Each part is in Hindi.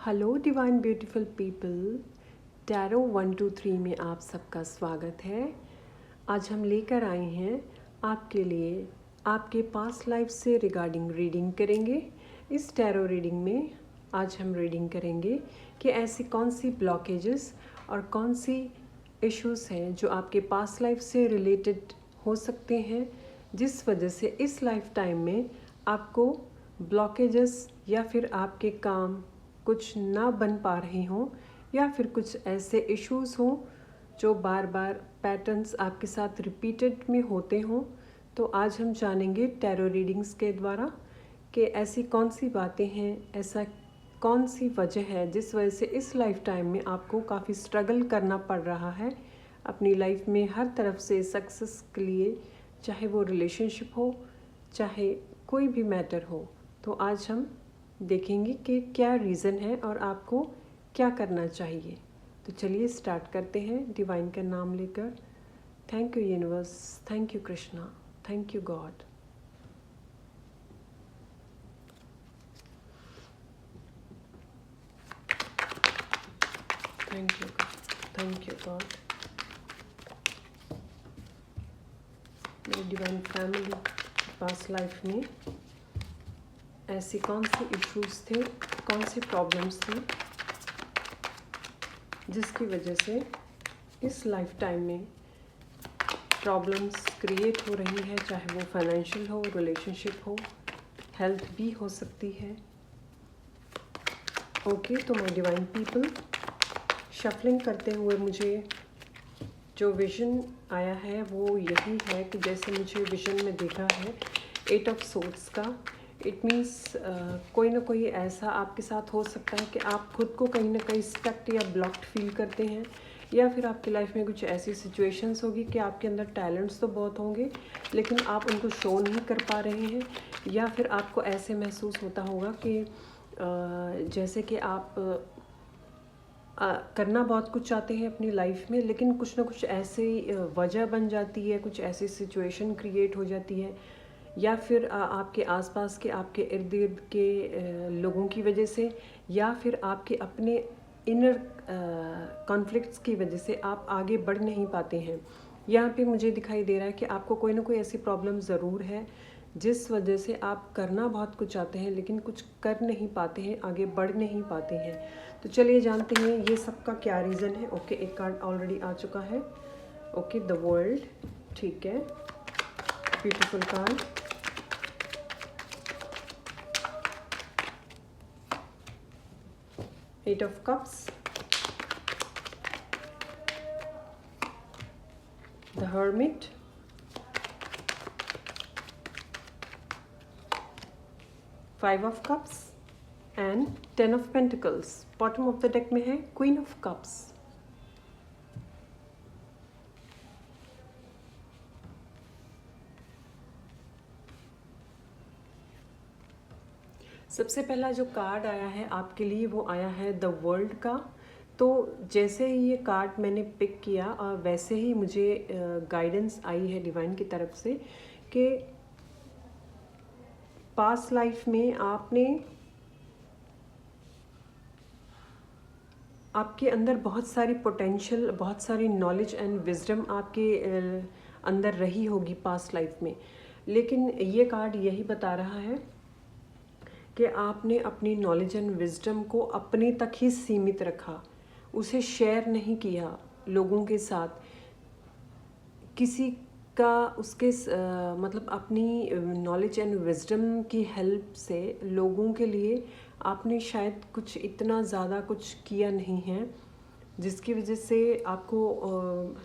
Hello divine beautiful people, tarot 123 में आप सबका स्वागत है। आज हम लेकर आए हैं आपके लिए आपके पास्ट लाइफ से रिगार्डिंग रीडिंग करेंगे। इस टैरो रीडिंग में आज हम रीडिंग करेंगे कि ऐसी कौन सी ब्लॉकेजेस और कौन सी इश्यूज़ हैं जो आपके पास्ट लाइफ से रिलेटेड हो सकते हैं, जिस वजह से इस लाइफ टाइम में आपको ब्लॉकेजेस या फिर आपके काम कुछ ना बन पा रहे हों या फिर कुछ ऐसे इश्यूज़ हों जो बार बार पैटर्न्स आपके साथ रिपीटेड में होते हों। तो आज हम जानेंगे टैरो रीडिंग्स के द्वारा कि ऐसी कौन सी बातें हैं, ऐसा कौन सी वजह है जिस वजह से इस लाइफ टाइम में आपको काफ़ी स्ट्रगल करना पड़ रहा है अपनी लाइफ में हर तरफ से सक्सेस के लिए, चाहे वो रिलेशनशिप हो चाहे कोई भी मैटर हो। तो आज हम देखेंगे कि क्या रीज़न है और आपको क्या करना चाहिए। तो चलिए स्टार्ट करते हैं डिवाइन का नाम लेकर। Thank you universe, thank you Krishna, thank you God. Thank you God. मेरी डिवाइन फैमिली पास्ट लाइफ में ऐसी कौन सी इश्यूज़ थे, कौन सी प्रॉब्लम्स थी जिसकी वजह से इस लाइफ टाइम में प्रॉब्लम्स क्रिएट हो रही है, चाहे वो फाइनेंशियल हो, रिलेशनशिप हो, हेल्थ भी हो सकती है। ओके, तो माय डिवाइन पीपल, शफलिंग करते हुए मुझे जो विज़न आया है वो यही है कि जैसे मुझे विज़न में देखा है 8 ऑफ सोर्ड्स का। इट मीन्स कोई ना कोई ऐसा आपके साथ हो सकता है कि आप खुद को कहीं ना कहीं स्टक या ब्लॉक्ड फील करते हैं, या फिर आपकी लाइफ में कुछ ऐसी सिचुएशंस होगी कि आपके अंदर टैलेंट्स तो बहुत होंगे लेकिन आप उनको शो नहीं कर पा रहे हैं, या फिर आपको ऐसे महसूस होता होगा कि जैसे कि आप करना बहुत कुछ चाहते हैं अपनी लाइफ में, लेकिन कुछ ना कुछ ऐसी वजह बन जाती है, कुछ ऐसी सिचुएशन क्रिएट हो जाती है, या फिर आपके आसपास के, आपके इर्द गिर्द के लोगों की वजह से, या फिर आपके अपने इनर कॉन्फ्लिक्ट्स की वजह से आप आगे बढ़ नहीं पाते हैं। यहाँ पे मुझे दिखाई दे रहा है कि आपको कोई ना कोई ऐसी प्रॉब्लम ज़रूर है जिस वजह से आप करना बहुत कुछ चाहते हैं लेकिन कुछ कर नहीं पाते हैं, आगे बढ़ नहीं पाते हैं। तो चलिए जानते हैं ये सब का क्या रीज़न है। ओके, एक कार्ड ऑलरेडी आ चुका है। ओके, द वर्ल्ड, ठीक है, beautiful card. Eight of cups, the hermit, five of cups and 10 of pentacles. Bottom of the deck में है क्वीन ऑफ कप्स। सबसे पहला जो कार्ड आया है आपके लिए वो आया है द वर्ल्ड का। तो जैसे ही ये कार्ड मैंने पिक किया और वैसे ही मुझे गाइडेंस आई है डिवाइन की तरफ से कि पास्ट लाइफ में आपके अंदर बहुत सारी पोटेंशियल, बहुत सारी नॉलेज एंड विजडम आपके अंदर रही होगी पास्ट लाइफ में, लेकिन ये कार्ड यही बता रहा है कि आपने अपनी नॉलेज एंड विजडम को अपने तक ही सीमित रखा, उसे शेयर नहीं किया लोगों के साथ। किसी का उसके मतलब अपनी नॉलेज एंड विजडम की हेल्प से लोगों के लिए आपने शायद कुछ इतना ज़्यादा कुछ किया नहीं है, जिसकी वजह से आपको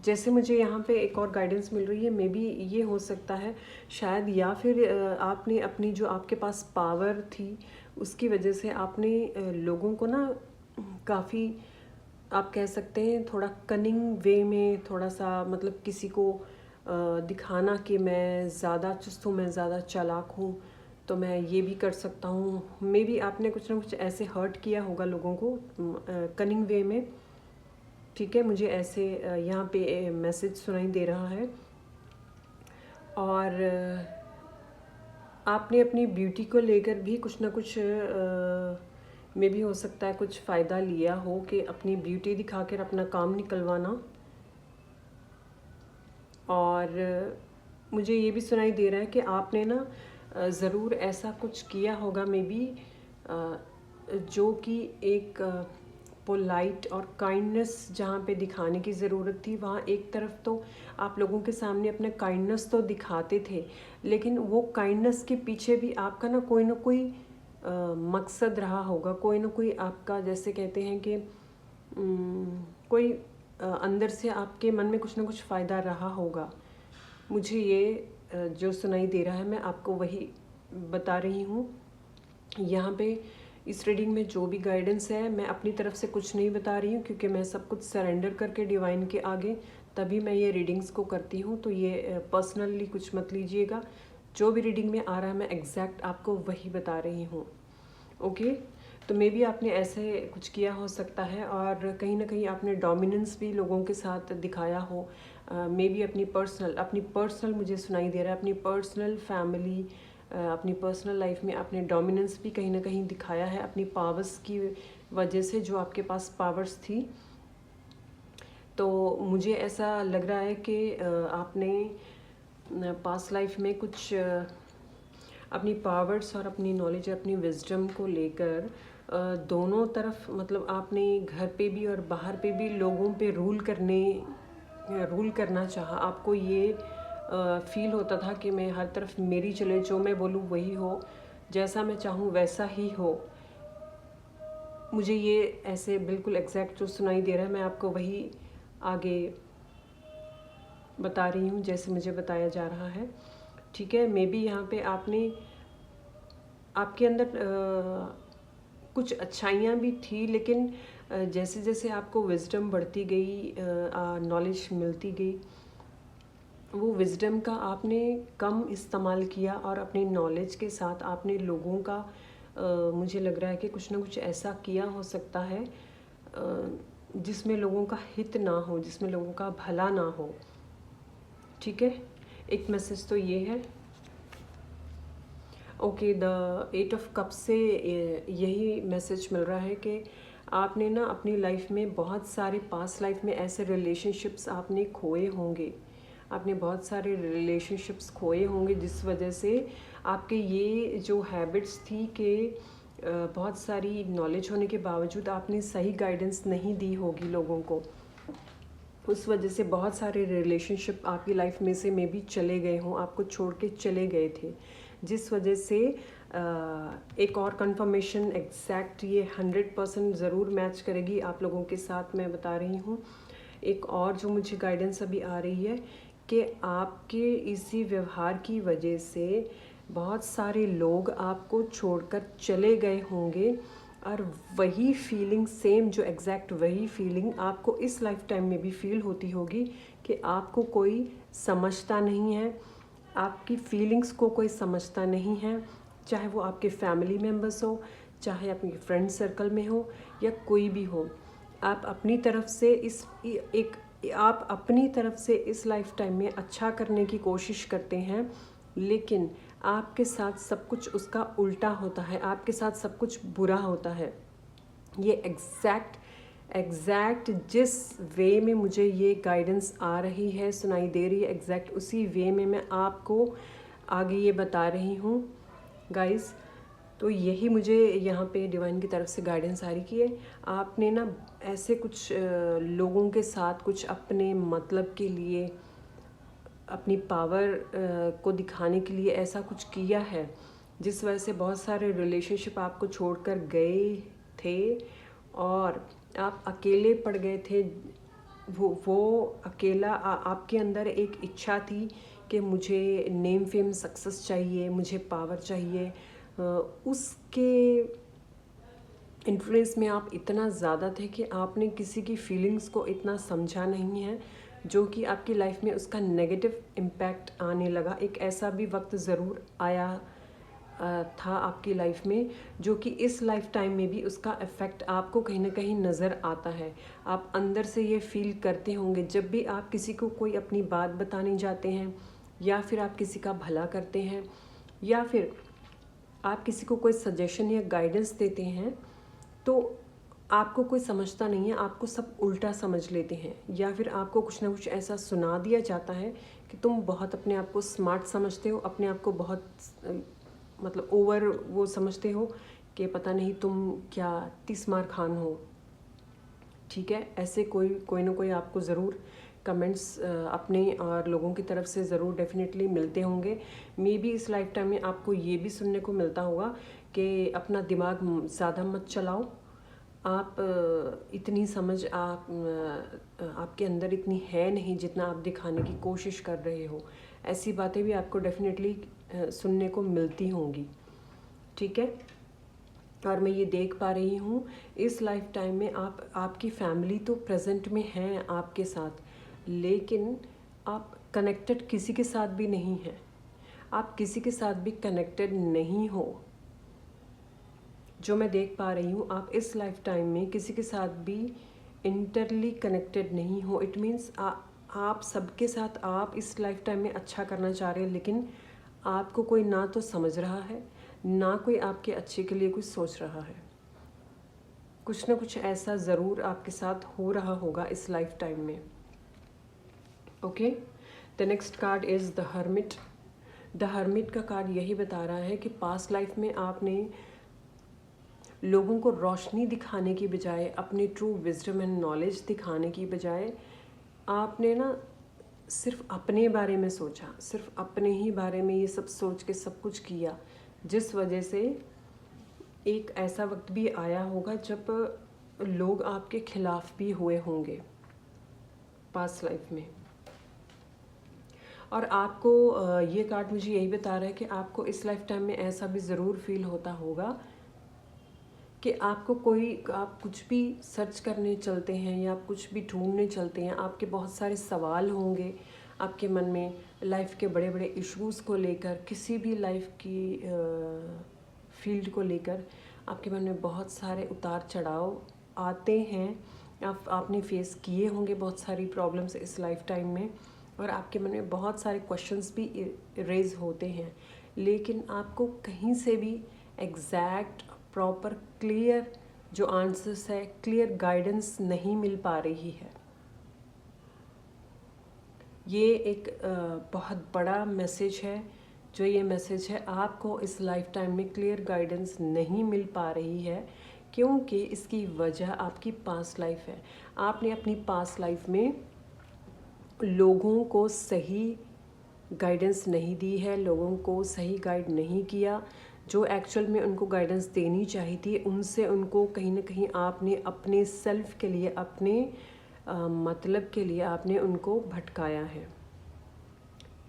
जैसे मुझे यहाँ पे एक और गाइडेंस मिल रही है, मे बी ये हो सकता है शायद, या फिर आपने अपनी जो आपके पास पावर थी उसकी वजह से आपने लोगों को ना काफ़ी, आप कह सकते हैं थोड़ा कनिंग वे में, थोड़ा सा मतलब किसी को दिखाना कि मैं ज़्यादा चुस्त हूँ, मैं ज़्यादा चालाक हूँ, तो मैं ये भी कर सकता हूँ। मे बी आपने कुछ ना कुछ ऐसे हर्ट किया होगा लोगों को कनिंग वे में। ठीक है, मुझे ऐसे यहाँ पे मैसेज सुनाई दे रहा है। और आपने अपनी ब्यूटी को लेकर भी कुछ ना कुछ में भी हो सकता है कुछ फ़ायदा लिया हो कि अपनी ब्यूटी दिखाकर अपना काम निकलवाना। और मुझे ये भी सुनाई दे रहा है कि आपने ना ज़रूर ऐसा कुछ किया होगा मे बी, जो कि एक पोलाइट और काइंडनेस जहाँ पे दिखाने की ज़रूरत थी, वहाँ एक तरफ तो आप लोगों के सामने अपने काइंडनेस तो दिखाते थे, लेकिन वो काइंडनेस के पीछे भी आपका ना कोई मकसद रहा होगा, कोई ना कोई आपका, जैसे कहते हैं कि कोई अंदर से आपके मन में कुछ ना कुछ फ़ायदा रहा होगा। मुझे ये जो सुनाई दे रहा है मैं आपको वही बता रही हूँ। यहाँ पे इस रीडिंग में जो भी गाइडेंस है मैं अपनी तरफ से कुछ नहीं बता रही हूँ, क्योंकि मैं सब कुछ सरेंडर करके डिवाइन के आगे तभी मैं ये रीडिंग्स को करती हूँ। तो ये पर्सनली कुछ मत लीजिएगा, जो भी रीडिंग में आ रहा है मैं एग्जैक्ट आपको वही बता रही हूँ। ओके, तो मे बी आपने ऐसे कुछ किया हो सकता है, और कहीं ना कहीं आपने डोमिनेंस भी लोगों के साथ दिखाया हो। मे बी अपनी पर्सनल मुझे सुनाई दे रहा है, अपनी पर्सनल फैमिली, अपनी पर्सनल लाइफ में आपने डोमिनेंस भी कहीं ना कहीं दिखाया है अपनी पावर्स की वजह से, जो आपके पास पावर्स थी। तो मुझे ऐसा लग रहा है कि आपने पास्ट लाइफ में कुछ अपनी पावर्स और अपनी नॉलेज, अपनी विजडम को लेकर दोनों तरफ, मतलब आपने घर पे भी और बाहर पे भी लोगों पे रूल करना चाहा। आपको ये फील होता था कि मैं हर तरफ मेरी चले, जो मैं बोलूँ वही हो, जैसा मैं चाहूँ वैसा ही हो। मुझे ये ऐसे बिल्कुल एग्जैक्ट जो सुनाई दे रहा है मैं आपको वही आगे बता रही हूँ जैसे मुझे बताया जा रहा है। ठीक है, मे बी यहाँ पे आपके अंदर कुछ अच्छाइयाँ भी थी, लेकिन जैसे जैसे आपको विजडम बढ़ती गई, नॉलेज मिलती गई, वो विजडम का आपने कम इस्तेमाल किया, और अपनी नॉलेज के साथ आपने लोगों का मुझे लग रहा है कि कुछ ना कुछ ऐसा किया हो सकता है जिसमें लोगों का हित ना हो, जिसमें लोगों का भला ना हो। ठीक है, एक मैसेज तो ये है। ओके, द 8 ऑफ कप से यही मैसेज मिल रहा है कि आपने ना अपनी लाइफ में बहुत सारे पास्ट लाइफ में ऐसे रिलेशनशिप्स आपने खोए होंगे, आपने बहुत सारे रिलेशनशिप्स खोए होंगे, जिस वजह से आपके ये जो हैबिट्स थी कि बहुत सारी नॉलेज होने के बावजूद आपने सही गाइडेंस नहीं दी होगी लोगों को, उस वजह से बहुत सारे रिलेशनशिप आपकी लाइफ में से मे बी चले गए हों, आपको छोड़ के चले गए थे, जिस वजह से एक और कंफर्मेशन एग्जैक्ट ये 100% ज़रूर मैच करेगी आप लोगों के साथ, मैं बता रही हूँ। एक और जो मुझे गाइडेंस अभी आ रही है कि आपके इसी व्यवहार की वजह से बहुत सारे लोग आपको छोड़कर चले गए होंगे, और वही फीलिंग सेम, जो एग्जैक्ट वही फीलिंग आपको इस लाइफ टाइम में भी फील होती होगी कि आपको कोई समझता नहीं है, आपकी फीलिंग्स को कोई समझता नहीं है, चाहे वो आपके फैमिली मेम्बर्स हो, चाहे आपके फ्रेंड सर्कल में हो, या कोई भी हो। आप अपनी तरफ से इस लाइफ टाइम में अच्छा करने की कोशिश करते हैं, लेकिन आपके साथ सब कुछ उसका उल्टा होता है, आपके साथ सब कुछ बुरा होता है। ये एग्जैक्ट जिस वे में मुझे ये गाइडेंस आ रही है, सुनाई दे रही है, एग्जैक्ट उसी वे में मैं आपको आगे ये बता रही हूँ गाइस। तो यही मुझे यहाँ पे डिवाइन की तरफ से गाइडेंस आ रही कि आपने ना ऐसे कुछ लोगों के साथ कुछ अपने मतलब के लिए, अपनी पावर को दिखाने के लिए ऐसा कुछ किया है, जिस वजह से बहुत सारे रिलेशनशिप आपको छोड़कर गए थे और आप अकेले पड़ गए थे। वो अकेला आपके अंदर एक इच्छा थी कि मुझे नेम फेम सक्सेस चाहिए, मुझे पावर चाहिए, उसके इन्फ्लुएंस में आप इतना ज़्यादा थे कि आपने किसी की फीलिंग्स को इतना समझा नहीं है, जो कि आपकी लाइफ में उसका नेगेटिव इम्पैक्ट आने लगा। एक ऐसा भी वक्त ज़रूर आया था आपकी लाइफ में, जो कि इस लाइफ टाइम में भी उसका इफ़ेक्ट आपको कहीं ना कहीं नज़र आता है। आप अंदर से ये फील करते होंगे जब भी आप किसी को कोई अपनी बात बताने जाते हैं, या फिर आप किसी का भला करते हैं, या फिर आप किसी को कोई सजेशन या गाइडेंस देते हैं तो आपको कोई समझता नहीं है, आपको सब उल्टा समझ लेते हैं, या फिर आपको कुछ ना कुछ ऐसा सुना दिया जाता है कि तुम बहुत अपने आप को स्मार्ट समझते हो, अपने आप को बहुत मतलब ओवर वो समझते हो कि पता नहीं तुम क्या 30 मार खान हो। ठीक है, ऐसे कोई ना कोई आपको ज़रूर कमेंट्स अपने और लोगों की तरफ से ज़रूर डेफिनेटली मिलते होंगे। मे बी इस लाइफ टाइम में आपको ये भी सुनने को मिलता होगा कि अपना दिमाग ज़्यादा मत चलाओ, आप इतनी समझ आपके अंदर इतनी है नहीं जितना आप दिखाने की कोशिश कर रहे हो। ऐसी बातें भी आपको डेफिनेटली सुनने को मिलती होंगी। ठीक है, और मैं ये देख पा रही हूँ इस लाइफ टाइम में आपकी फैमिली तो प्रेजेंट में है आपके साथ, लेकिन आप कनेक्टेड किसी के साथ भी नहीं हैं, आप किसी के साथ भी कनेक्टेड नहीं हो। जो मैं देख पा रही हूँ आप इस लाइफ टाइम में किसी के साथ भी इंटरली कनेक्टेड नहीं हो। इट मीन्स आप सबके साथ आप इस लाइफ टाइम में अच्छा करना चाह रहे हैं, लेकिन आपको कोई ना तो समझ रहा है, ना कोई आपके अच्छे के लिए कुछ सोच रहा है। कुछ ना कुछ ऐसा ज़रूर आपके साथ हो रहा होगा इस लाइफ टाइम में। Okay, the next card is the hermit. The hermit का कार्ड यही बता रहा है कि पास्ट लाइफ में आपने लोगों को रोशनी दिखाने की बजाय, अपनी ट्रू विजडम एंड नॉलेज दिखाने की बजाय, आपने ना सिर्फ अपने बारे में सोचा, सिर्फ अपने ही बारे में ये सब सोच के सब कुछ किया, जिस वजह से एक ऐसा वक्त भी आया होगा जब लोग आपके खिलाफ भी हुए होंगे पास्ट लाइफ में। और आपको ये कार्ड मुझे यही बता रहा है कि आपको इस लाइफ टाइम में ऐसा भी ज़रूर फील होता होगा कि आपको आप कुछ भी सर्च करने चलते हैं या आप कुछ भी ढूंढने चलते हैं, आपके बहुत सारे सवाल होंगे आपके मन में लाइफ के बड़े बड़े इश्यूज़ को लेकर, किसी भी लाइफ की फील्ड को लेकर आपके मन में बहुत सारे उतार चढ़ाव आते हैं। आपने फेस किए होंगे बहुत सारी प्रॉब्लम्स इस लाइफ टाइम में, और आपके मन में बहुत सारे क्वेश्चंस भी रेज होते हैं, लेकिन आपको कहीं से भी एग्जैक्ट प्रॉपर क्लियर जो आंसर्स है, क्लियर गाइडेंस नहीं मिल पा रही है। ये एक बहुत बड़ा मैसेज है। जो ये मैसेज है आपको इस लाइफ टाइम में क्लियर गाइडेंस नहीं मिल पा रही है, क्योंकि इसकी वजह आपकी पास्ट लाइफ है। आपने अपनी पास्ट लाइफ में लोगों को सही गाइडेंस नहीं दी है, लोगों को सही गाइड नहीं किया। जो एक्चुअल में उनको गाइडेंस देनी चाहिए थी, उनसे उनको कहीं ना कहीं आपने अपने सेल्फ के लिए, अपने मतलब के लिए आपने उनको भटकाया है।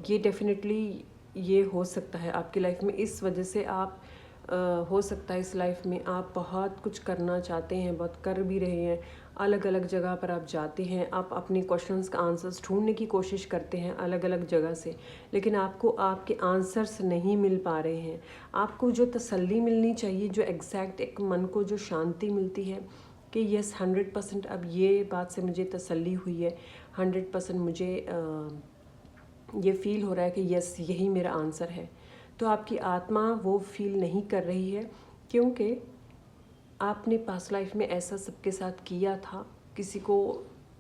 ये डेफिनेटली ये हो सकता है आपकी लाइफ में। इस वजह से आप हो सकता है इस लाइफ में आप बहुत कुछ करना चाहते हैं, बहुत कर भी रहे हैं, अलग अलग जगह पर आप जाते हैं, आप अपने क्वेश्चंस का आंसर्स ढूंढने की कोशिश करते हैं अलग अलग जगह से, लेकिन आपको आपके आंसर्स नहीं मिल पा रहे हैं। आपको जो तसल्ली मिलनी चाहिए, जो एग्जैक्ट एक मन को जो शांति मिलती है कि यस 100% अब ये बात से मुझे तसल्ली हुई है, 100% मुझे ये फील हो रहा है कि यस यही मेरा आंसर है, तो आपकी आत्मा वो फील नहीं कर रही है, क्योंकि आपने पास्ट लाइफ में ऐसा सबके साथ किया था, किसी को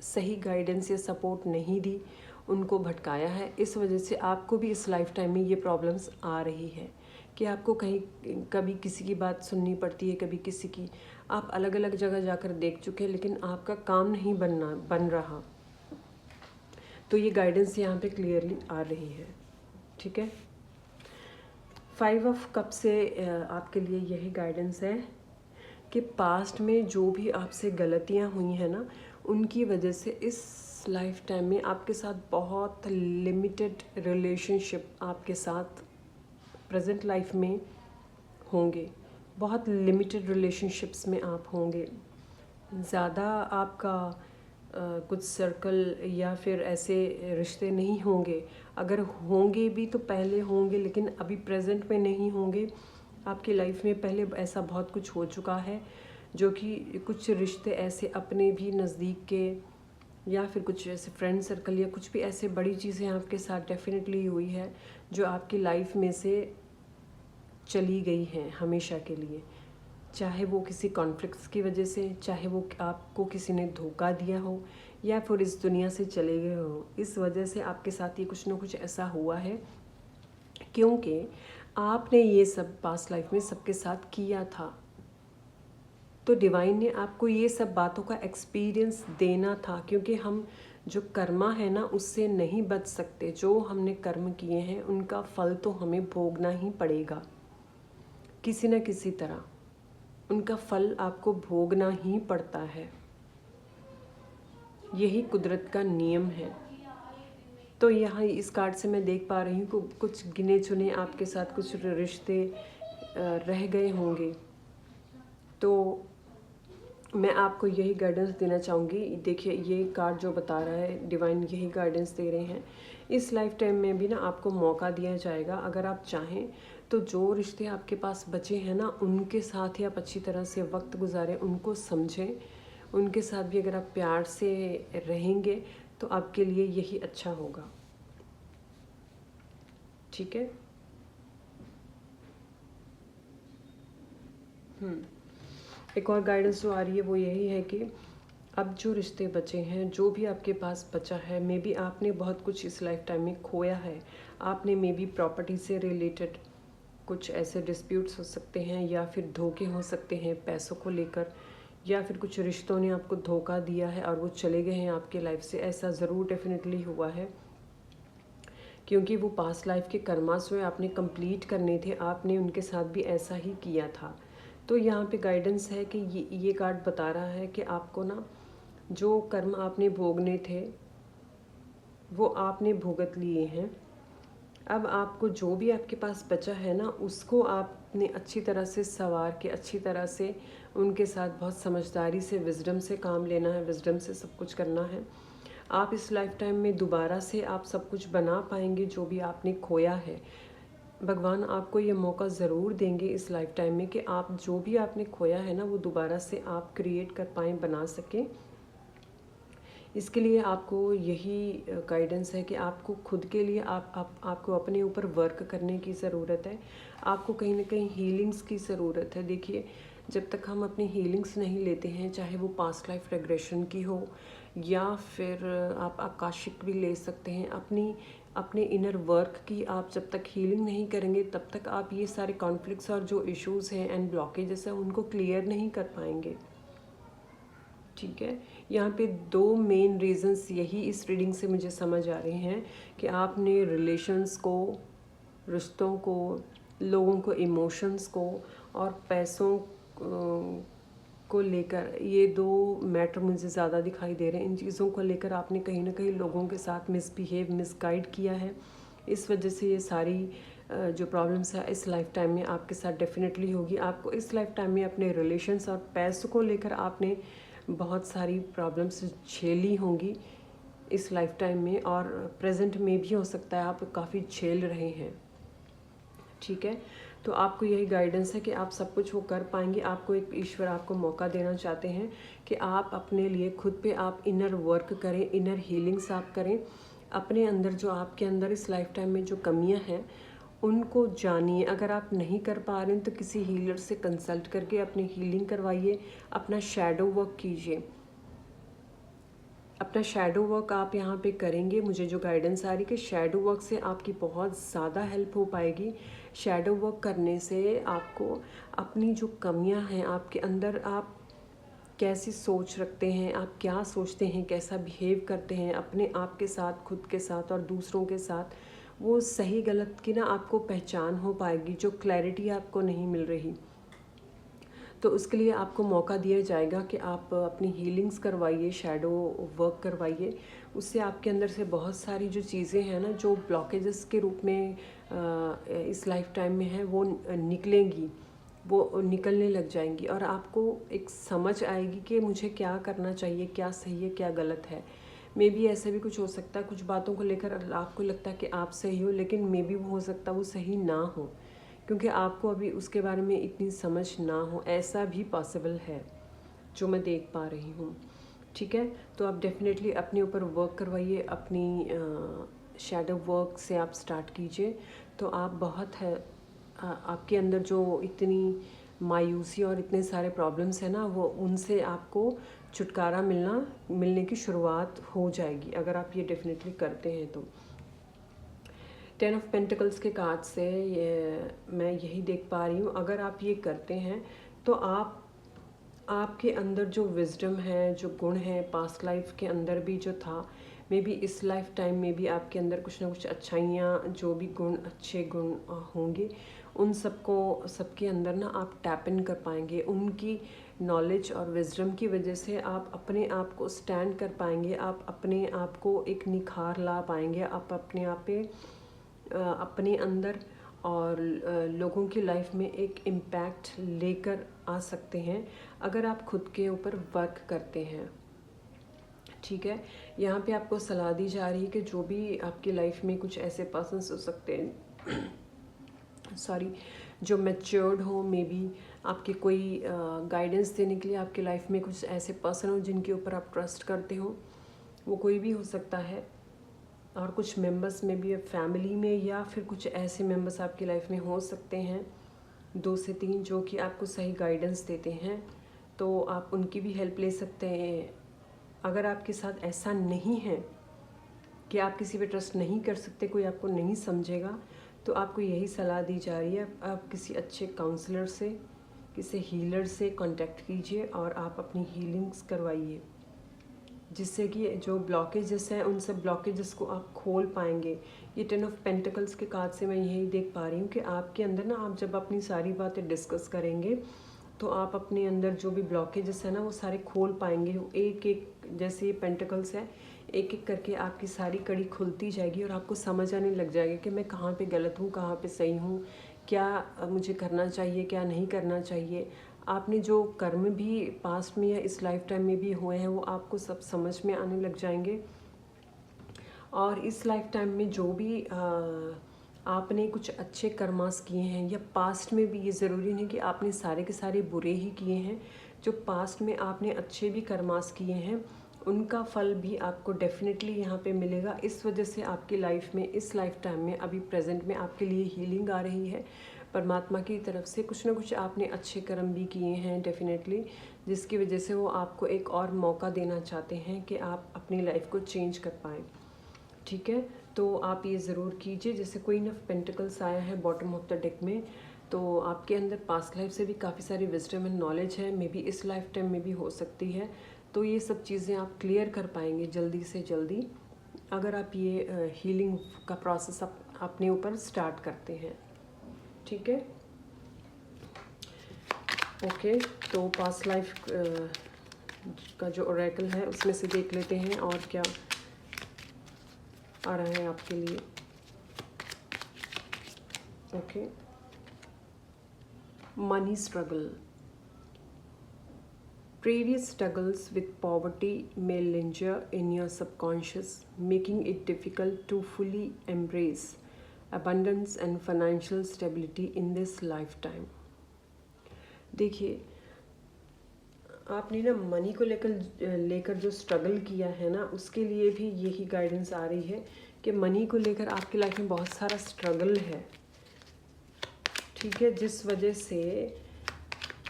सही गाइडेंस या सपोर्ट नहीं दी, उनको भटकाया है। इस वजह से आपको भी इस लाइफ टाइम में ये प्रॉब्लम्स आ रही है कि आपको कभी किसी की बात सुननी पड़ती है, कभी किसी की। आप अलग अलग जगह जाकर देख चुके हैं, लेकिन आपका काम नहीं बन रहा। तो ये गाइडेंस यहाँ पे क्लियरली आ रही है। ठीक है, 5 ऑफ कप से आपके लिए यही गाइडेंस है कि पास्ट में जो भी आपसे गलतियाँ हुई हैं ना, उनकी वजह से इस लाइफ टाइम में आपके साथ बहुत लिमिटेड रिलेशनशिप आपके साथ प्रेजेंट लाइफ में होंगे। बहुत लिमिटेड रिलेशनशिप्स में आप होंगे। ज़्यादा आपका कुछ सर्कल या फिर ऐसे रिश्ते नहीं होंगे। अगर होंगे भी तो पहले होंगे, लेकिन अभी प्रेजेंट में नहीं होंगे। आपकी लाइफ में पहले ऐसा बहुत कुछ हो चुका है, जो कि कुछ रिश्ते ऐसे अपने भी नज़दीक के, या फिर कुछ ऐसे फ्रेंड सर्कल, या कुछ भी ऐसे बड़ी चीज़ें आपके साथ डेफिनेटली हुई है जो आपकी लाइफ में से चली गई हैं हमेशा के लिए, चाहे वो किसी कॉन्फ्लिक्ट्स की वजह से, चाहे वो आपको किसी ने धोखा दिया हो या फिर इस दुनिया से चले गए हो। इस वजह से आपके साथ ये कुछ ना कुछ ऐसा हुआ है, क्योंकि आपने ये सब पास्ट लाइफ में सबके साथ किया था। तो डिवाइन ने आपको ये सब बातों का एक्सपीरियंस देना था, क्योंकि हम जो कर्मा है ना उससे नहीं बच सकते। जो हमने कर्म किए हैं उनका फल तो हमें भोगना ही पड़ेगा, किसी न किसी तरह उनका फल आपको भोगना ही पड़ता है। यही कुदरत का नियम है। तो यहाँ इस कार्ड से मैं देख पा रही हूँ कि कुछ गिने चुने आपके साथ कुछ रिश्ते रह गए होंगे। तो मैं आपको यही गाइडेंस देना चाहूँगी। देखिए, ये कार्ड जो बता रहा है, डिवाइन यही गाइडेंस दे रहे हैं। इस लाइफ टाइम में भी ना आपको मौका दिया जाएगा, अगर आप चाहें तो जो रिश्ते आपके पास बचे हैं ना उनके साथ ही आप अच्छी तरह से वक्त गुजारें, उनको समझें। उनके साथ भी अगर आप प्यार से रहेंगे तो आपके लिए यही अच्छा होगा। ठीक है। एक और गाइडेंस जो आ रही है वो यही है कि अब जो रिश्ते बचे हैं, जो भी आपके पास बचा है, मे बी आपने बहुत कुछ इस लाइफ टाइम में खोया है। आपने मे बी प्रॉपर्टी से रिलेटेड कुछ ऐसे डिस्प्यूट्स हो सकते हैं, या फिर धोखे हो सकते हैं पैसों को लेकर, या फिर कुछ रिश्तों ने आपको धोखा दिया है और वो चले गए हैं आपके लाइफ से। ऐसा ज़रूर डेफिनेटली हुआ है, क्योंकि वो पास्ट लाइफ के कर्मास जो आपने कंप्लीट करने थे, आपने उनके साथ भी ऐसा ही किया था। तो यहाँ पे गाइडेंस है कि ये कार्ड बता रहा है कि आपको ना जो कर्म आपने भोगने थे वो आपने भुगत लिए हैं। अब आपको जो भी आपके पास बचा है ना उसको आपने अच्छी तरह से संवार के, अच्छी तरह से उनके साथ बहुत समझदारी से, विजडम से काम लेना है, विजडम से सब कुछ करना है। आप इस लाइफ टाइम में दोबारा से आप सब कुछ बना पाएंगे जो भी आपने खोया है। भगवान आपको ये मौका ज़रूर देंगे इस लाइफ टाइम में कि आप जो भी आपने खोया है ना वो दोबारा से आप क्रिएट कर पाएँ, बना सकें। इसके लिए आपको यही गाइडेंस है कि आपको खुद के लिए आपको अपने ऊपर वर्क करने की ज़रूरत है। आपको कहीं ना कहीं हीलिंग्स की ज़रूरत है। देखिए, जब तक हम अपनी हीलिंग्स नहीं लेते हैं, चाहे वो पास्ट लाइफ रेग्रेशन की हो या फिर आप आकाशिक भी ले सकते हैं, अपने इनर वर्क की आप जब तक हीलिंग नहीं करेंगे तब तक आप ये सारे कॉन्फ्लिक्ट्स और जो इश्यूज़ हैं एंड ब्लॉकेजेस हैं उनको क्लियर नहीं कर पाएंगे। ठीक है। यहाँ पे दो मेन रीजंस यही इस रीडिंग से मुझे समझ आ रहे हैं कि आपने रिलेशंस को, रिश्तों को, लोगों को, इमोशंस को और पैसों को लेकर, ये दो मैटर मुझे ज़्यादा दिखाई दे रहे हैं। इन चीज़ों को लेकर आपने कहीं ना कहीं लोगों के साथ मिसबिहेव, मिसगाइड किया है। इस वजह से ये सारी जो प्रॉब्लम्स है इस लाइफ टाइम में आपके साथ डेफिनेटली होगी। आपको इस लाइफ टाइम में अपने रिलेशंस और पैसों को लेकर आपने बहुत सारी प्रॉब्लम्स झेली होंगी इस लाइफ टाइम में, और प्रेजेंट में भी हो सकता है आप काफ़ी झेल रहे हैं। ठीक है। तो आपको यही गाइडेंस है कि आप सब कुछ वो कर पाएंगे। आपको एक ईश्वर आपको मौका देना चाहते हैं कि आप अपने लिए खुद पे आप इनर वर्क करें, इनर हीलिंग्स आप करें। अपने अंदर जो आपके अंदर इस लाइफ टाइम में जो कमियां हैं उनको जानिए। अगर आप नहीं कर पा रहे हैं तो किसी हीलर से कंसल्ट करके अपनी हीलिंग करवाइए, अपना शैडो वर्क कीजिए। अपना शैडो वर्क आप यहाँ पे करेंगे, मुझे जो गाइडेंस आ रही है कि शैडो वर्क से आपकी बहुत ज़्यादा हेल्प हो पाएगी। शैडो वर्क करने से आपको अपनी जो कमियां हैं आपके अंदर, आप कैसी सोच रखते हैं, आप क्या सोचते हैं, कैसा बिहेव करते हैं अपने आप के साथ, खुद के साथ और दूसरों के साथ, वो सही गलत की ना आपको पहचान हो पाएगी। जो क्लैरिटी आपको नहीं मिल रही, तो उसके लिए आपको मौका दिया जाएगा कि आप अपनी हीलिंग्स करवाइए, शैडो वर्क करवाइए। उससे आपके अंदर से बहुत सारी जो चीज़ें हैं ना, जो ब्लॉकेजेस के रूप में इस लाइफ टाइम में है, वो निकलेंगी, वो निकलने लग जाएंगी और आपको एक समझ आएगी कि मुझे क्या करना चाहिए, क्या सही है, क्या गलत है। मे बी ऐसा भी कुछ हो सकता है, कुछ बातों को लेकर आपको लगता है कि आप सही हो, लेकिन मे बी वो हो सकता है वो सही ना हो, क्योंकि आपको अभी उसके बारे में इतनी समझ ना हो। ऐसा भी पॉसिबल है जो मैं देख पा रही हूँ। ठीक है। तो आप डेफिनेटली अपने ऊपर वर्क करवाइए, अपनी शैडो वर्क से आप स्टार्ट कीजिए, तो आप बहुत आपके अंदर जो इतनी मायूसी और इतने सारे प्रॉब्लम्स हैं ना, वो उनसे आपको छुटकारा मिलने की शुरुआत हो जाएगी अगर आप ये डेफिनेटली करते हैं तो। 10 ऑफ पेंटिकल्स के कार्ड से मैं यही देख पा रही हूँ, अगर आप ये करते हैं तो आपके अंदर जो विजडम है, जो गुण है, पास्ट लाइफ के अंदर भी जो था, मे बी इस लाइफ टाइम में भी आपके अंदर कुछ ना कुछ अच्छाइयाँ, जो भी गुण, अच्छे गुण होंगे, उन सबके अंदर ना आप टैप इन कर पाएंगे। उनकी नॉलेज और विजडम की वजह से आप अपने आप को स्टैंड कर पाएंगे, आप अपने आप को एक निखार ला पाएंगे, आप अपने आप पे अपने अंदर और लोगों की लाइफ में एक इम्पैक्ट लेकर आ सकते हैं अगर आप खुद के ऊपर वर्क करते हैं। ठीक है, यहाँ पे आपको सलाह दी जा रही है कि जो भी आपकी लाइफ में कुछ ऐसे पर्सन्स हो सकते हैं सॉरी, जो मैच्योर्ड हो, मे बी आपके कोई गाइडेंस देने के लिए आपकी लाइफ में कुछ ऐसे पर्सन हो जिनके ऊपर आप ट्रस्ट करते हो, वो कोई भी हो सकता है। और कुछ मेंबर्स में भी फैमिली में, या फिर कुछ ऐसे मेंबर्स आपकी लाइफ में हो सकते हैं 2 से 3 जो कि आपको सही गाइडेंस देते हैं, तो आप उनकी भी हेल्प ले सकते हैं। अगर आपके साथ ऐसा नहीं है कि आप किसी पे ट्रस्ट नहीं कर सकते, कोई आपको नहीं समझेगा, तो आपको यही सलाह दी जा रही है, आप किसी अच्छे काउंसलर से, किसी हीलर से कांटेक्ट कीजिए और आप अपनी हीलिंग्स करवाइए, जिससे कि जो ब्लॉकेजेस हैं उन सब ब्लॉकेजेस को आप खोल पाएंगे। ये 10 ऑफ पेंटिकल्स के कार्ड से मैं यही देख पा रही हूँ कि आपके अंदर ना, आप जब अपनी सारी बातें डिस्कस करेंगे तो आप अपने अंदर जो भी ब्लॉकेजेस हैं ना, वो सारे खोल पाएंगे। एक एक, जैसे ये पेंटिकल्स है, एक एक करके आपकी सारी कड़ी खुलती जाएगी और आपको समझ आने लग जाएगा कि मैं कहाँ पे गलत हूँ, कहाँ पे सही हूँ, क्या मुझे करना चाहिए, क्या नहीं करना चाहिए। आपने जो कर्म भी पास्ट में या इस लाइफ टाइम में भी हुए हैं, वो आपको सब समझ में आने लग जाएंगे। और इस लाइफ टाइम में जो भी आपने कुछ अच्छे कर्मास किए हैं, या पास्ट में भी, ये ज़रूरी नहीं कि आपने सारे के सारे बुरे ही किए हैं, जो पास्ट में आपने अच्छे भी कर्मास किए हैं, उनका फल भी आपको डेफिनेटली यहाँ पे मिलेगा। इस वजह से आपकी लाइफ में, इस लाइफ टाइम में, अभी प्रेजेंट में आपके लिए हीलिंग आ रही है परमात्मा की तरफ से। कुछ ना कुछ आपने अच्छे कर्म भी किए हैं डेफिनेटली, जिसकी वजह से वो आपको एक और मौका देना चाहते हैं कि आप अपनी लाइफ को चेंज कर पाएँ। ठीक है, तो आप ये ज़रूर कीजिए। जैसे क्वीन ऑफ पेंटिकल्स आया है बॉटम ऑफ द डेक में, तो आपके अंदर पास्ट लाइफ से भी काफ़ी सारी विजडम एंड नॉलेज है, मे बी इस लाइफ टाइम में भी हो सकती है। तो ये सब चीज़ें आप क्लियर कर पाएंगे जल्दी से जल्दी अगर आप ये हीलिंग का प्रोसेस अपने ऊपर स्टार्ट करते हैं। ठीक है, ओके, तो पास्ट लाइफ का जो ओरेकल है उसमें से देख लेते हैं और क्या आ रहा है आपके लिए। Okay, money struggle. Previous struggles with poverty may linger in your subconscious, making it difficult to fully embrace abundance and financial stability in this lifetime. देखिए, आपने ना मनी को लेकर जो स्ट्रगल किया है ना, उसके लिए भी यही गाइडेंस आ रही है कि मनी को लेकर आपकी लाइफ में बहुत सारा स्ट्रगल है। ठीक है, जिस वजह से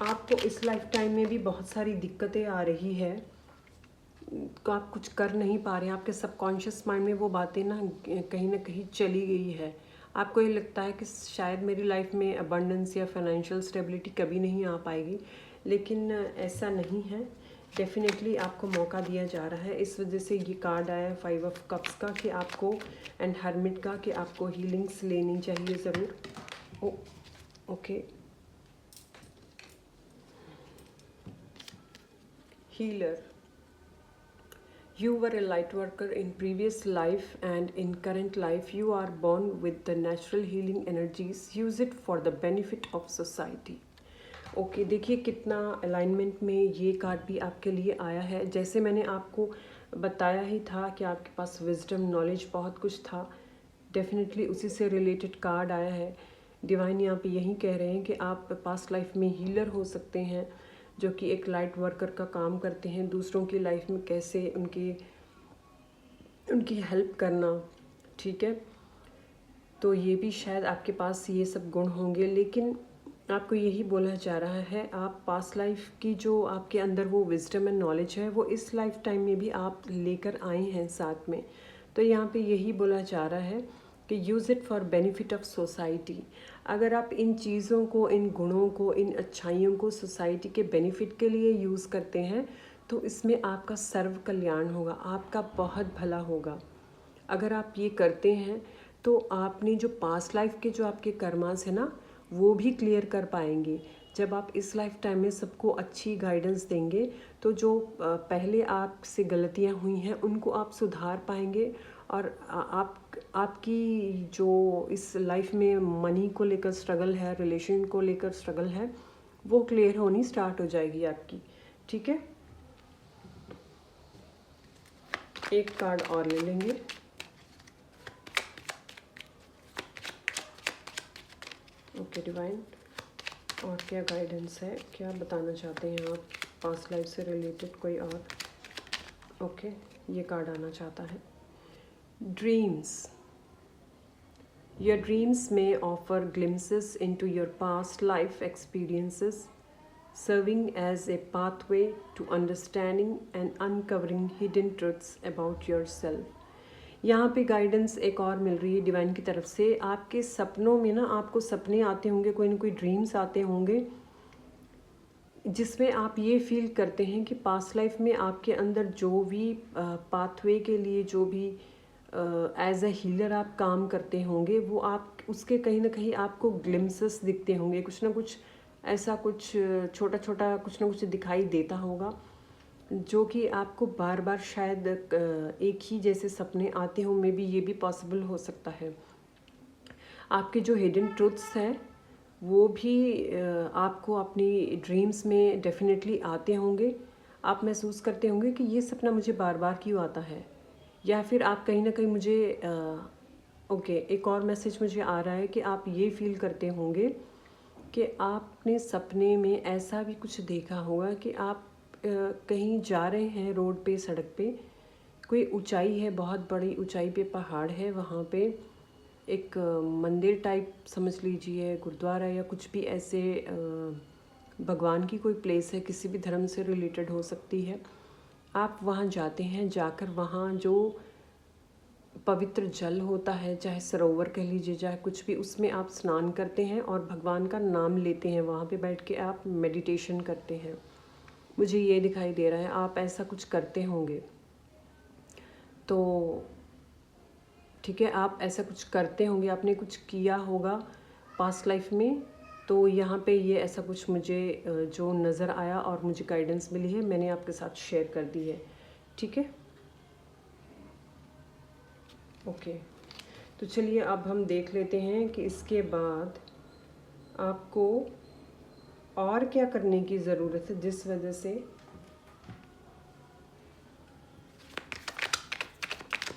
आपको इस लाइफ टाइम में भी बहुत सारी दिक्कतें आ रही है, तो आप कुछ कर नहीं पा रहे हैं। आपके सबकॉन्शियस माइंड में वो बातें ना कहीं चली गई है। आपको ये लगता है कि शायद मेरी लाइफ में अबंडेंस या फाइनेंशियल स्टेबिलिटी कभी नहीं आ पाएगी, लेकिन ऐसा नहीं है। डेफिनेटली आपको मौका दिया जा रहा है। इस वजह से ये कार्ड आया है 5 ऑफ कप्स का, कि आपको, एंड हर्मिट का, कि आपको हीलिंग्स लेनी चाहिए ज़रूर। Okay, healer. You were a light worker in previous life, and in current life you are born with the natural healing energies. Use it for the benefit of society. Okay, देखिए कितना अलाइनमेंट में ये कार्ड भी आपके लिए आया है। जैसे मैंने आपको बताया ही था कि आपके पास विजडम, नॉलेज बहुत कुछ था, डेफिनेटली उसी से रिलेटेड कार्ड आया है। डिवाइन यहाँ पे यही कह रहे हैं कि आप पास्ट लाइफ में हीलर हो सकते हैं, जो कि एक लाइट वर्कर का काम करते हैं, दूसरों की लाइफ में कैसे उनकी हेल्प करना। ठीक है, तो ये भी शायद आपके पास ये सब गुण होंगे, लेकिन आपको यही बोला जा रहा है आप पास्ट लाइफ की जो आपके अंदर वो विजडम एंड नॉलेज है वो इस लाइफ टाइम में भी आप लेकर आए हैं साथ में। तो यहाँ पे यही बोला जा रहा है कि use it for benefit of society. अगर आप इन चीज़ों को, इन गुणों को, इन अच्छाइयों को सोसाइटी के बेनिफिट के लिए यूज़ करते हैं तो इसमें आपका सर्व कल्याण होगा, आपका बहुत भला होगा। अगर आप ये करते हैं तो आपने जो पास्ट लाइफ के जो आपके कर्मास है ना वो भी क्लियर कर पाएंगे। जब आप इस लाइफ टाइम में सबको अच्छी गाइडेंस देंगे तो जो पहले आपसे गलतियां हुई हैं उनको आप सुधार पाएंगे, और आपकी जो इस लाइफ में मनी को लेकर स्ट्रगल है, रिलेशन को लेकर स्ट्रगल है, वो क्लियर होनी स्टार्ट हो जाएगी आपकी। ठीक है, एक कार्ड और ले लेंगे। ओके डिवाइन, और क्या गाइडेंस है, क्या बताना चाहते हैं आप पास्ट लाइफ से रिलेटेड कोई और। ओके, ये कार्ड आना चाहता है ड्रीम्स। योर ड्रीम्स में offer glimpses into your past life experiences, serving as a pathway to understanding and uncovering hidden truths about yourself। यहाँ पे गाइडेंस एक और मिल रही है डिवाइन की तरफ से। आपके सपनों में ना आपको सपने आते होंगे, कोई ना कोई ड्रीम्स आते होंगे जिसमें आप ये फील करते हैं कि पास्ट लाइफ में आपके अंदर जो भी पाथवे के लिए जो भी एज अ हीलर आप काम करते होंगे वो आप उसके कहीं ना कहीं आपको ग्लिम्सेस दिखते होंगे, कुछ ना कुछ ऐसा, कुछ छोटा छोटा कुछ ना कुछ दिखाई देता होगा जो कि आपको बार बार शायद एक ही जैसे सपने आते हों। मे बी ये भी पॉसिबल हो सकता है। आपके जो हिडन ट्रूथ्स हैं वो भी आपको अपनी ड्रीम्स में डेफिनेटली आते होंगे। आप महसूस करते होंगे कि ये सपना मुझे बार बार क्यों आता है, या फिर आप कहीं ना कहीं मुझे ओके एक और मैसेज मुझे आ रहा है कि आप ये फील करते होंगे कि आपने सपने में ऐसा भी कुछ देखा होगा कि आप कहीं जा रहे हैं रोड पे, सड़क पे, कोई ऊंचाई है, बहुत बड़ी ऊंचाई पे पहाड़ है, वहाँ पे एक मंदिर टाइप समझ लीजिए, गुरुद्वारा या कुछ भी ऐसे भगवान की कोई प्लेस है, किसी भी धर्म से रिलेटेड हो सकती है। आप वहाँ जाते हैं, जाकर वहाँ जो पवित्र जल होता है, चाहे सरोवर कह लीजिए, चाहे कुछ भी, उसमें आप स्नान करते हैं और भगवान का नाम लेते हैं। वहाँ पे बैठ के आप मेडिटेशन करते हैं। मुझे ये दिखाई दे रहा है आप ऐसा कुछ करते होंगे। तो ठीक है, आप ऐसा कुछ करते होंगे, आपने कुछ किया होगा पास्ट लाइफ में। तो यहाँ पे ये ऐसा कुछ मुझे जो नज़र आया और मुझे गाइडेंस मिली है, मैंने आपके साथ शेयर कर दी है। ठीक है, ओके। तो चलिए अब हम देख लेते हैं कि इसके बाद आपको और क्या करने की ज़रूरत है जिस वजह से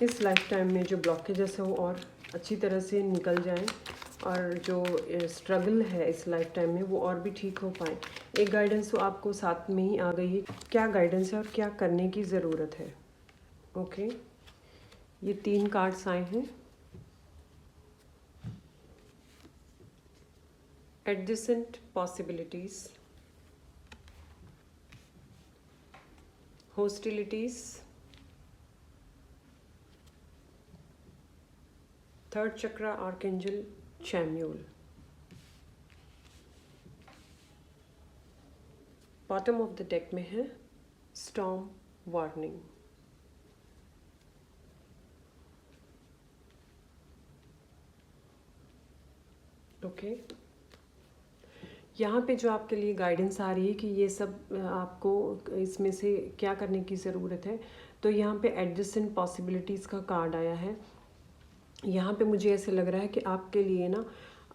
इस लाइफ टाइम में जो ब्लॉकेजेस है वो और अच्छी तरह से निकल जाएं, और जो स्ट्रगल है इस लाइफ टाइम में वो और भी ठीक हो पाए। एक गाइडेंस तो आपको साथ में ही आ गई है, क्या गाइडेंस है और क्या करने की ज़रूरत है। ओके, ये 3 कार्ड्स आए हैं। Adjacent possibilities, hostilities, third chakra archangel Chamuel. Bottom of the deck में है स्टॉर्म वार्निंग। ओके, यहाँ पे जो आपके लिए गाइडेंस आ रही है कि ये सब आपको इसमें से क्या करने की ज़रूरत है, तो यहाँ पे एडजेसेंट पॉसिबिलिटीज़ का कार्ड आया है। यहाँ पे मुझे ऐसे लग रहा है कि आपके लिए ना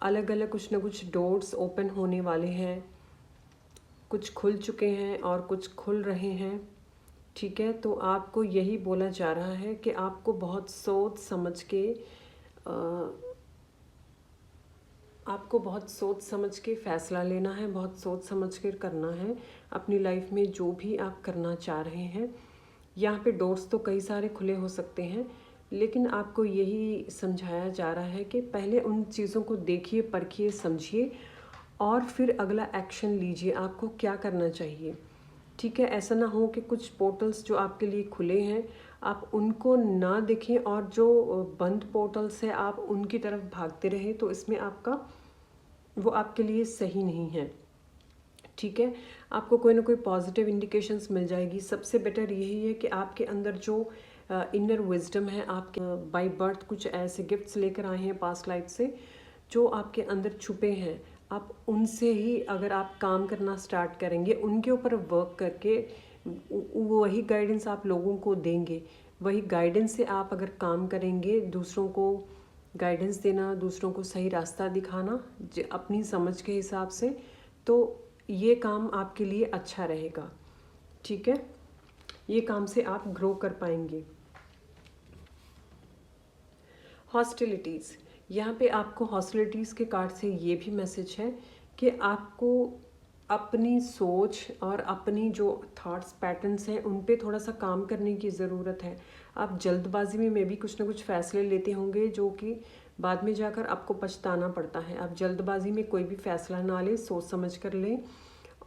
अलग अलग कुछ ना कुछ डोर्स ओपन होने वाले हैं, कुछ खुल चुके हैं और कुछ खुल रहे हैं। ठीक है, तो आपको यही बोला जा रहा है कि आपको बहुत सोच समझ के आपको बहुत सोच समझ के फ़ैसला लेना है, बहुत सोच समझ कर करना है अपनी लाइफ में जो भी आप करना चाह रहे हैं। यहाँ पे डोर्स तो कई सारे खुले हो सकते हैं, लेकिन आपको यही समझाया जा रहा है कि पहले उन चीज़ों को देखिए, परखिए, समझिए और फिर अगला एक्शन लीजिए, आपको क्या करना चाहिए। ठीक है, ऐसा ना हो कि कुछ पोर्टल्स जो आपके लिए खुले हैं आप उनको ना देखें और जो बंद पोर्टल्स है आप उनकी तरफ भागते रहें, तो इसमें आपका वो आपके लिए सही नहीं है। ठीक है, आपको कोई ना कोई पॉजिटिव इंडिकेशंस मिल जाएगी। सबसे बेटर यही है कि आपके अंदर जो इनर विजडम है, आपके बाय बर्थ कुछ ऐसे गिफ्ट्स लेकर आए हैं पास्ट लाइफ से जो आपके अंदर छुपे हैं, आप उनसे ही अगर आप काम करना स्टार्ट करेंगे, उनके ऊपर वर्क करके वही गाइडेंस आप लोगों को देंगे, वही गाइडेंस से आप अगर काम करेंगे, दूसरों को गाइडेंस देना, दूसरों को सही रास्ता दिखाना अपनी समझ के हिसाब से, तो ये काम आपके लिए अच्छा रहेगा। ठीक है, ये काम से आप ग्रो कर पाएंगे। हॉस्टिलिटीज़, यहाँ पे आपको हॉस्टिलिटीज़ के कार्ड से ये भी मैसेज है कि आपको अपनी सोच और अपनी जो थॉट्स पैटर्न्स हैं उन पे थोड़ा सा काम करने की ज़रूरत है। आप जल्दबाजी में भी कुछ ना कुछ फ़ैसले लेते होंगे जो कि बाद में जाकर आपको पछताना पड़ता है। आप जल्दबाजी में कोई भी फ़ैसला ना लें, सोच समझ कर लें।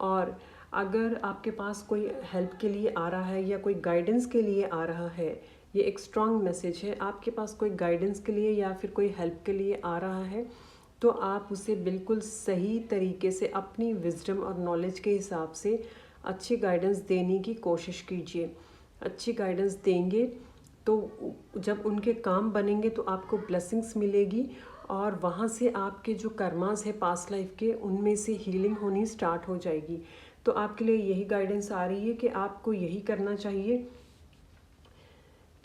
और अगर आपके पास कोई हेल्प के लिए आ रहा है या कोई गाइडेंस के लिए आ रहा है, ये एक स्ट्रॉन्ग मैसेज है, आपके पास कोई गाइडेंस के लिए या फिर कोई हेल्प के लिए आ रहा है तो आप उसे बिल्कुल सही तरीके से अपनी विजडम और नॉलेज के हिसाब से अच्छी गाइडेंस देने की कोशिश कीजिए। अच्छी गाइडेंस देंगे तो जब उनके काम बनेंगे तो आपको ब्लेसिंग्स मिलेगी और वहाँ से आपके जो कर्मास है पास्ट लाइफ के, उनमें से हीलिंग होनी स्टार्ट हो जाएगी। तो आपके लिए यही गाइडेंस आ रही है कि आपको यही करना चाहिए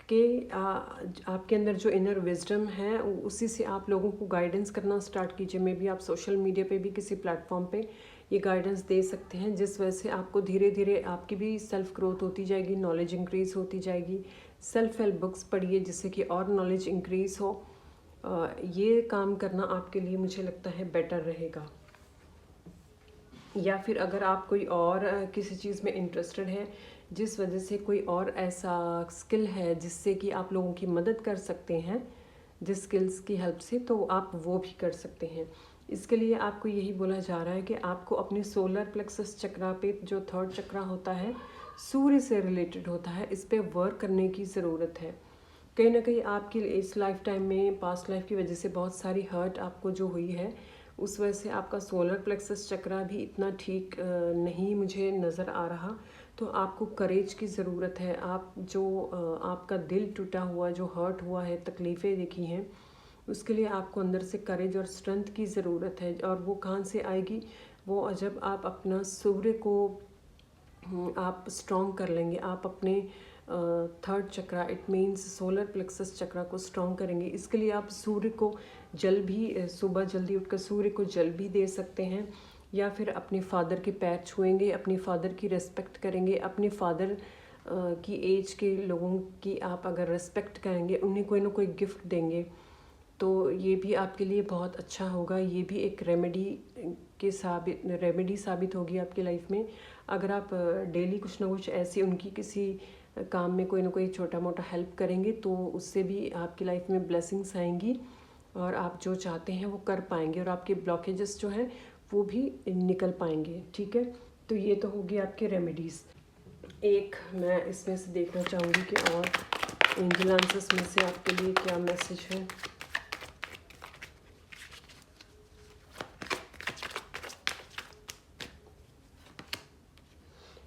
कि आपके अंदर जो इनर विजडम है उसी से आप लोगों को गाइडेंस करना स्टार्ट कीजिए। मे बी आप सोशल मीडिया पे भी किसी प्लेटफॉर्म पे ये गाइडेंस दे सकते हैं, जिस वजह से आपको धीरे धीरे आपकी भी सेल्फ ग्रोथ होती जाएगी, नॉलेज इंक्रीज़ होती जाएगी। सेल्फ हेल्प बुक्स पढ़िए जिससे कि और नॉलेज इंक्रीज़ हो। ये काम करना आपके लिए मुझे लगता है बेटर रहेगा। या फिर अगर आप कोई और किसी चीज़ में इंटरेस्टेड है जिस वजह से कोई और ऐसा स्किल है जिससे कि आप लोगों की मदद कर सकते हैं, जिस स्किल्स की हेल्प से, तो आप वो भी कर सकते हैं। इसके लिए आपको यही बोला जा रहा है कि आपको अपने सोलर प्लेक्सस चक्रा पे, जो थर्ड चक्रा होता है सूर्य से रिलेटेड होता है, इस पे वर्क करने की ज़रूरत है। कहीं ना कहीं आपकी इस लाइफ टाइम में पास्ट लाइफ की वजह से बहुत सारी हर्ट आपको जो हुई है, उस वजह से आपका सोलर प्लेक्सस चक्रा भी इतना ठीक नहीं मुझे नज़र आ रहा। तो आपको करेज की ज़रूरत है। आप जो आपका दिल टूटा हुआ, जो हर्ट हुआ है, तकलीफ़ें देखी हैं, उसके लिए आपको अंदर से करेज और स्ट्रेंथ की ज़रूरत है। और वो कहाँ से आएगी? वो जब आप अपना सूर्य को आप स्ट्रॉन्ग कर लेंगे, आप अपने third chakra, it means solar plexus chakra को स्ट्रॉन्ग करेंगे। इसके लिए आप सूर्य को जल भी, सुबह जल्दी उठकर सूर्य को जल भी दे सकते हैं, या फिर अपने फादर के पैर छुएंगे, अपने फादर की रिस्पेक्ट करेंगे। अपने फादर की एज के लोगों की आप अगर रिस्पेक्ट करेंगे, उन्हें कोई ना कोई गिफ्ट देंगे, तो ये भी आपके लिए बहुत अच्छा होगा। ये भी एक रेमेडी साबित होगी आपकी लाइफ में। अगर आप डेली कुछ ना कुछ ऐसी उनकी किसी काम में कोई ना कोई छोटा मोटा हेल्प करेंगे, तो उससे भी आपकी लाइफ में ब्लेसिंग्स आएंगी और आप जो चाहते हैं वो कर पाएंगे, और आपके ब्लॉकेजेस जो हैं वो भी निकल पाएंगे। ठीक है, तो ये तो होगी आपके रेमेडीज़। एक मैं इसमें से देखना चाहूँगी कि और एंजल आंसर्स में से आपके लिए क्या मैसेज है।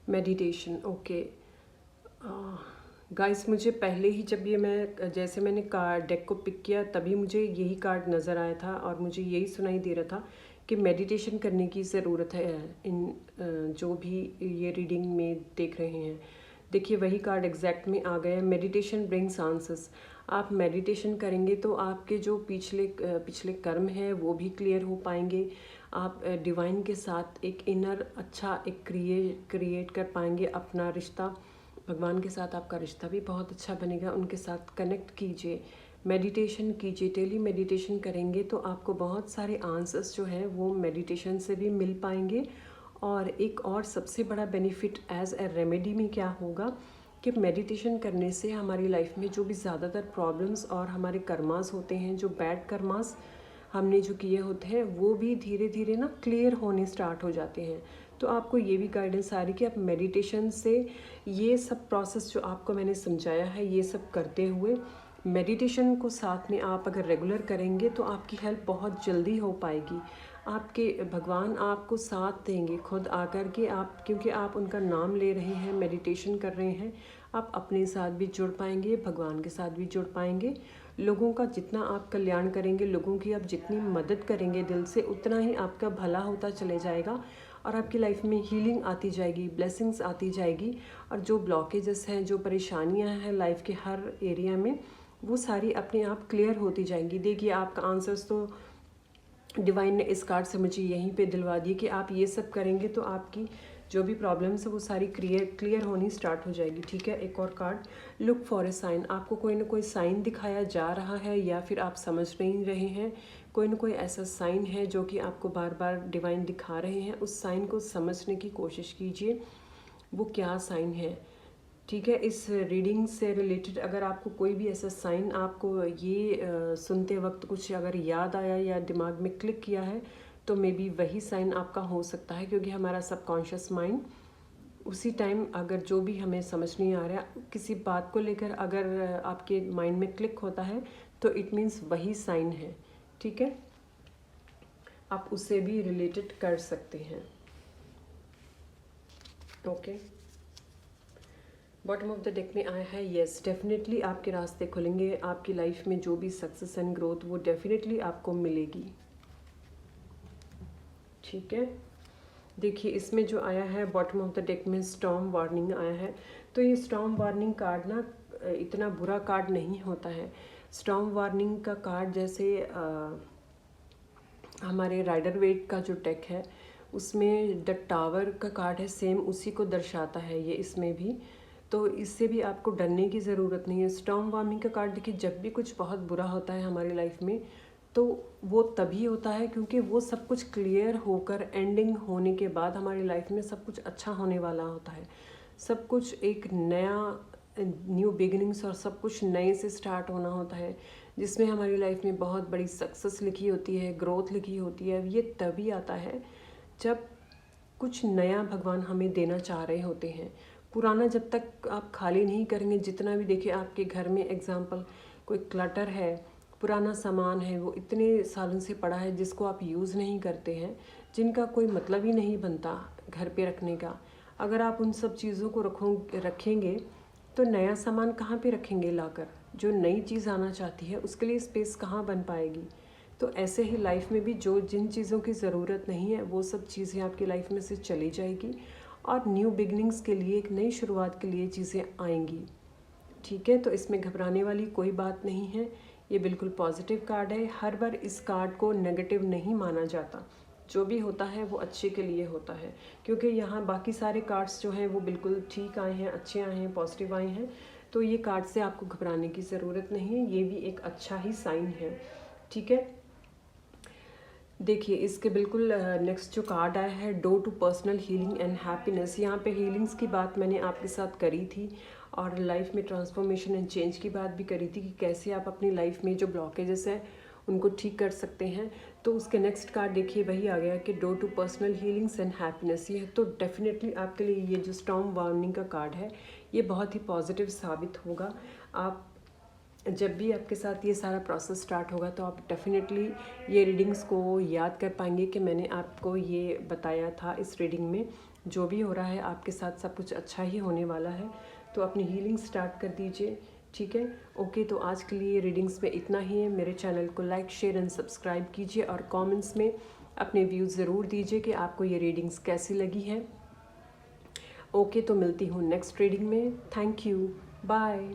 मेडिटेशन, ओके गाइस, मुझे पहले ही जब ये जैसे मैंने कार्ड डेक को पिक किया तभी मुझे यही कार्ड नज़र आया था और मुझे यही सुनाई दे रहा था कि मेडिटेशन करने की ज़रूरत है। इन जो भी ये रीडिंग में देख रहे हैं, देखिए वही कार्ड एग्जैक्ट में आ गया। Meditation brings answers. आप मेडिटेशन करेंगे तो आपके जो पिछले कर्म है वो भी क्लियर हो पाएंगे। आप डिवाइन के साथ एक इनर अच्छा एक क्रिएट कर पाएंगे अपना रिश्ता। भगवान के साथ आपका रिश्ता भी बहुत अच्छा बनेगा। उनके साथ कनेक्ट कीजिए, मेडिटेशन कीजिए। डेली मेडिटेशन करेंगे तो आपको बहुत सारे आंसर्स जो हैं वो मेडिटेशन से भी मिल पाएंगे। और एक और सबसे बड़ा बेनिफिट एज ए रेमेडी में क्या होगा कि मेडिटेशन करने से हमारी लाइफ में जो भी ज़्यादातर प्रॉब्लम्स और हमारे कर्मास होते हैं, जो बैड कर्मास हमने जो किए होते हैं, वो भी धीरे धीरे ना क्लियर होने स्टार्ट हो जाते हैं। तो आपको ये भी गाइडेंस आ रही कि आप मेडिटेशन से ये सब प्रोसेस जो आपको मैंने समझाया है, ये सब करते हुए मेडिटेशन को साथ में आप अगर रेगुलर करेंगे तो आपकी हेल्प बहुत जल्दी हो पाएगी। आपके भगवान आपको साथ देंगे खुद आकर के, आप क्योंकि आप उनका नाम ले रहे हैं, मेडिटेशन कर रहे हैं, आप अपने साथ भी जुड़ पाएंगे, भगवान के साथ भी जुड़ पाएंगे। लोगों का जितना आप कल्याण करेंगे, लोगों की आप जितनी मदद करेंगे दिल से, उतना ही आपका भला होता चले जाएगा और आपकी लाइफ में हीलिंग आती जाएगी, ब्लेसिंग्स आती जाएगी। और जो ब्लॉकेजेस हैं, जो परेशानियां हैं लाइफ के हर एरिया में, वो सारी अपने आप क्लियर होती जाएंगी। देखिए, आपका आंसर्स तो डिवाइन ने इस कार्ड से मुझे यहीं पे दिलवा दिए कि आप ये सब करेंगे तो आपकी जो भी प्रॉब्लम्स है वो सारी क्लियर होनी स्टार्ट हो जाएगी। ठीक है, एक और card, look for a sign. आपको कोई ना कोई साइन दिखाया जा रहा है या फिर आप समझ नहीं रहे हैं, कोई ना कोई ऐसा साइन है जो कि आपको बार बार डिवाइन दिखा रहे हैं। उस साइन को समझने की कोशिश कीजिए, वो क्या साइन है। ठीक है, इस रीडिंग से रिलेटेड अगर आपको कोई भी ऐसा साइन आपको ये सुनते वक्त कुछ अगर याद आया या दिमाग में क्लिक किया है, तो मे बी वही साइन आपका हो सकता है। क्योंकि हमारा सबकॉन्शियस माइंड उसी टाइम अगर जो भी हमें समझ नहीं आ रहा, किसी बात को लेकर अगर आपके माइंड में क्लिक होता है, तो इट मीन्स वही साइन है। ठीक है, आप उससे भी रिलेटेड कर सकते हैं। Okay, bottom of the deck में आया है यस, डेफिनेटली आपके रास्ते खुलेंगे, आपकी लाइफ में जो भी सक्सेस एंड ग्रोथ वो डेफिनेटली आपको मिलेगी। ठीक है, देखिए इसमें जो आया है बॉटम ऑफ द डेक में स्टॉर्म वार्निंग आया है। तो ये स्टॉर्म वार्निंग कार्ड ना इतना बुरा कार्ड नहीं होता है। स्टॉर्म वार्निंग का कार्ड जैसे हमारे राइडर वेट का जो डेक है उसमें द टावर का कार्ड है, सेम उसी को दर्शाता है ये इसमें भी। तो इससे भी आपको डरने की ज़रूरत नहीं है। स्टॉर्म वार्निंग का कार्ड देखिए, जब भी कुछ बहुत बुरा होता है हमारी लाइफ में तो वो तभी होता है क्योंकि वो सब कुछ क्लियर होकर एंडिंग होने के बाद हमारी लाइफ में सब कुछ अच्छा होने वाला होता है। सब कुछ एक नया न्यू बिगिनिंग्स और सब कुछ नए से स्टार्ट होना होता है, जिसमें हमारी लाइफ में बहुत बड़ी सक्सेस लिखी होती है, ग्रोथ लिखी होती है। ये तभी आता है जब कुछ नया भगवान हमें देना चाह रहे होते हैं। पुराना जब तक आप खाली नहीं करेंगे, जितना भी देखिए आपके घर में एग्जाम्पल कोई क्लटर है, पुराना सामान है, वो इतने सालों से पड़ा है जिसको आप यूज़ नहीं करते हैं, जिनका कोई मतलब ही नहीं बनता घर पे रखने का। अगर आप उन सब चीज़ों को रखेंगे तो नया सामान कहाँ पे रखेंगे लाकर? जो नई चीज़ आना चाहती है उसके लिए स्पेस कहाँ बन पाएगी? तो ऐसे ही लाइफ में भी जो जिन चीज़ों की ज़रूरत नहीं है वो सब चीज़ें आपकी लाइफ में से चली जाएगी और न्यू बिगनिंग्स के लिए, एक नई शुरुआत के लिए चीज़ें आएंगी। ठीक है, तो इसमें घबराने वाली कोई बात नहीं है, ये बिल्कुल पॉजिटिव कार्ड है। हर बार इस कार्ड को नेगेटिव नहीं माना जाता, जो भी होता है वो अच्छे के लिए होता है। क्योंकि यहाँ बाकी सारे कार्ड्स जो हैं वो बिल्कुल ठीक आए हैं, अच्छे आए हैं, पॉजिटिव आए हैं। तो ये कार्ड से आपको घबराने की ज़रूरत नहीं है, ये भी एक अच्छा ही साइन है। ठीक है, देखिए इसके बिल्कुल नेक्स्ट जो कार्ड आया है, door to personal healing and happiness. यहाँ पे हीलिंग्स की बात मैंने आपके साथ करी थी और लाइफ में ट्रांसफॉर्मेशन एंड चेंज की बात भी करी थी कि कैसे आप अपनी लाइफ में जो ब्लॉकेजेस हैं उनको ठीक कर सकते हैं। तो उसके नेक्स्ट कार्ड देखिए वही आ गया कि door to personal healings and happiness. ये तो डेफिनेटली आपके लिए ये जो स्टॉर्म वार्निंग का कार्ड है ये बहुत ही पॉजिटिव साबित होगा। आप जब भी आपके साथ ये सारा प्रोसेस स्टार्ट होगा तो आप डेफिनेटली ये रीडिंग्स को याद कर पाएंगे कि मैंने आपको ये बताया था। इस रीडिंग में जो भी हो रहा है आपके साथ सब कुछ अच्छा ही होने वाला है। तो अपनी हीलिंग स्टार्ट कर दीजिए। ठीक है, ओके, तो आज के लिए रीडिंग्स में इतना ही है। मेरे चैनल को लाइक, शेयर एंड सब्सक्राइब कीजिए और कमेंट्स में अपने व्यूज़ ज़रूर दीजिए कि आपको ये रीडिंग्स कैसी लगी है। ओके, तो मिलती हूँ नेक्स्ट रीडिंग में। Thank you, bye.